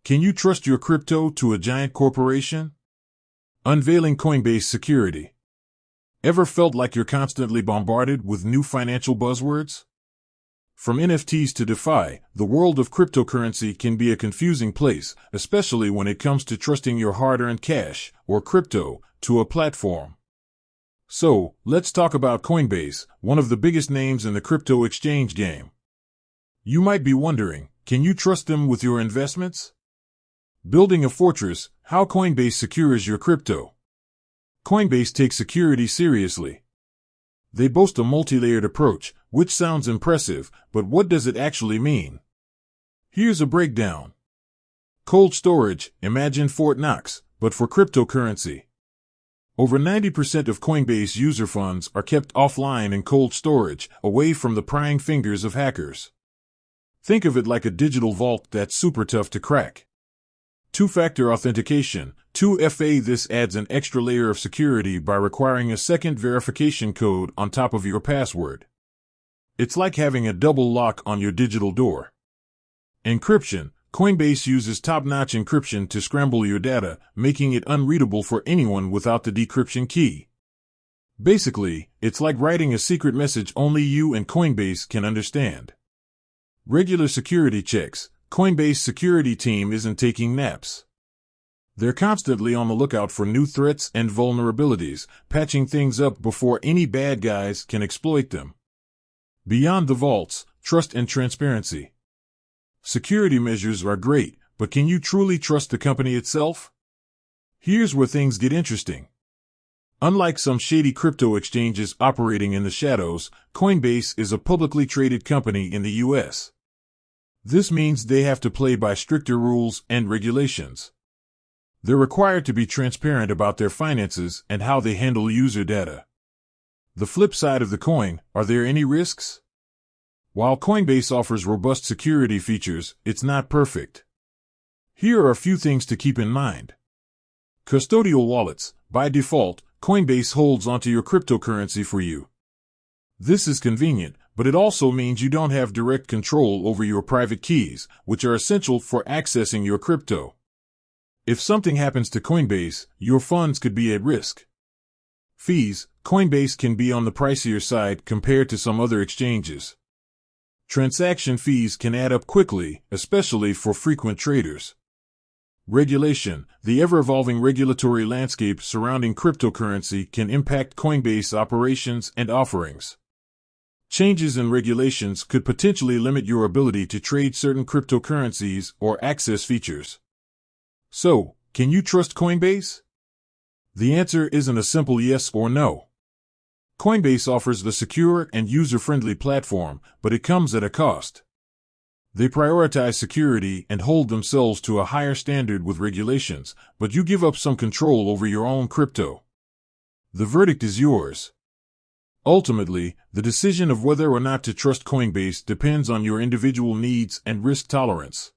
Can you trust your crypto to a giant corporation? Unveiling Coinbase security. Ever felt like you're constantly bombarded with new financial buzzwords? From NFTs to DeFi, the world of cryptocurrency can be a confusing place, especially when it comes to trusting your hard-earned cash, or crypto, to a platform. So, let's talk about Coinbase, one of the biggest names in the crypto exchange game. You might be wondering, can you trust them with your investments? Building a fortress, how Coinbase secures your crypto. Coinbase takes security seriously. They boast a multi-layered approach, which sounds impressive, but what does it actually mean? Here's a breakdown. Cold storage, imagine Fort Knox, but for cryptocurrency. Over 90% of Coinbase user funds are kept offline in cold storage, away from the prying fingers of hackers. Think of it like a digital vault that's super tough to crack. Two-factor authentication, 2FA. This adds an extra layer of security by requiring a second verification code on top of your password. It's like having a double lock on your digital door. Encryption. Coinbase uses top-notch encryption to scramble your data, making it unreadable for anyone without the decryption key. Basically, it's like writing a secret message only you and Coinbase can understand. Regular security checks. Coinbase security team isn't taking naps. They're constantly on the lookout for new threats and vulnerabilities, patching things up before any bad guys can exploit them. Beyond the vaults, trust and transparency. Security measures are great, but can you truly trust the company itself? Here's where things get interesting. Unlike some shady crypto exchanges operating in the shadows, Coinbase is a publicly traded company in the U.S. This means they have to play by stricter rules and regulations. They're required to be transparent about their finances and how they handle user data. The flip side of the coin, are there any risks? While Coinbase offers robust security features, it's not perfect. Here are a few things to keep in mind. Custodial wallets. By default, Coinbase holds onto your cryptocurrency for you. This is convenient, but it also means you don't have direct control over your private keys, which are essential for accessing your crypto. If something happens to Coinbase, your funds could be at risk. Fees. Coinbase can be on the pricier side compared to some other exchanges. Transaction fees can add up quickly, especially for frequent traders. Regulation. The ever-evolving regulatory landscape surrounding cryptocurrency can impact Coinbase operations and offerings. Changes in regulations could potentially limit your ability to trade certain cryptocurrencies or access features. So, can you trust Coinbase? The answer isn't a simple yes or no. Coinbase offers a secure and user-friendly platform, but it comes at a cost. They prioritize security and hold themselves to a higher standard with regulations, but you give up some control over your own crypto. The verdict is yours. Ultimately, the decision of whether or not to trust Coinbase depends on your individual needs and risk tolerance.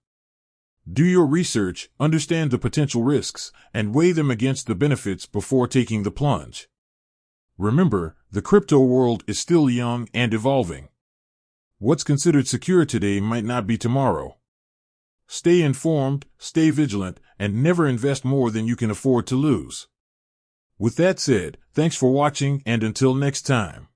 Do your research, understand the potential risks, and weigh them against the benefits before taking the plunge. Remember, the crypto world is still young and evolving. What's considered secure today might not be tomorrow. Stay informed, stay vigilant, and never invest more than you can afford to lose. With that said, thanks for watching, and until next time.